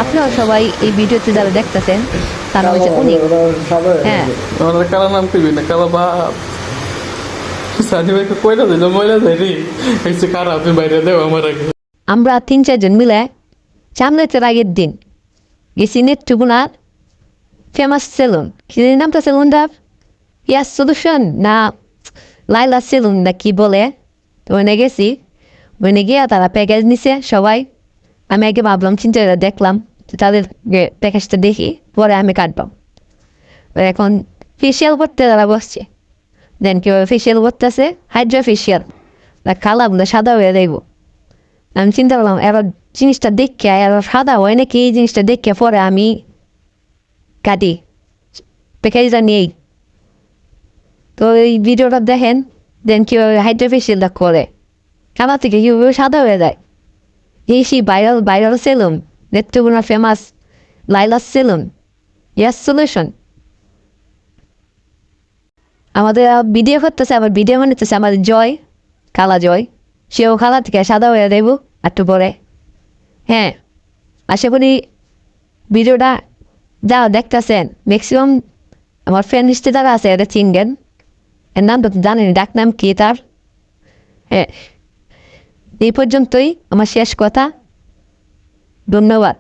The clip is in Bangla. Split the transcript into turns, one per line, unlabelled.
আপনারা সবাই এই ভিডিওতে যারা দেখতেছেন তারা হচ্ছে উনি। হ্যাঁ,
আমাদের কারা নাম কইবি না কারা বা সানি ভাইকে কইরা দিল মইলা যাই রে এসে কারা আপনি বাইরে দেও আমার আগে
আমরা 3-4 জন মিলে সামনের আগের দিন গেছি নেত্রকোনার ফেমাস সেলুন, কি নামটা সেলুনটার? ইয়াস সলিউশন না লাইলা সেলুন না কি বলে। তো ওখানে গেছি, ওখানে গিয়ে তারা প্যাকেজ নিছে সবাই। আমি আগে ভাবলাম, চিন্তা করে দেখলাম তো তাদের প্যাকেজটা দেখি, পরে আমি কাটবাম। এখন ফেসিয়াল করতে তারা বসছে, দেন কেউ ফেসিয়াল করতেছে, হাইড্রা ফেসিয়াল কালাম না সাদা হয়ে দেখবো। আমি চিন্তা করলাম এবার জিনিসটা দেখে এবার সাদা হয় নাকি, এই জিনিসটা দেখে পরে আমি কাটি প্যাকেজটা নিয়েই। তো এই ভিডিওটা দেখেন, দেন কীভাবে হাইড্রা ফেসিয়ালটা করে, কালা থেকে কীভাবে সাদা হয়ে যায়। এই সেই viral viral salon, Netrokona famous Laila salon, ইয়াস সলিউশন। আমাদের ভিডিও করতেছে, আবার ভিডিও বানাতেছে আমাদের জয়, কালা জয়, সেও কালা থেকে সাদা হয়ে দেবো একটু পরে। হ্যাঁ, আশা করি ভিডিওটা যা দেখতেছেন ম্যাক্সিমাম আমার ফ্রেন্ড লিস্টে যারা আছে এটা চিনবেন। এর নাম তো জানেন, ডাক নাম কি তার। হ্যাঁ, এই পর্যন্তই আমার শেষ কথা। ধন্যবাদ।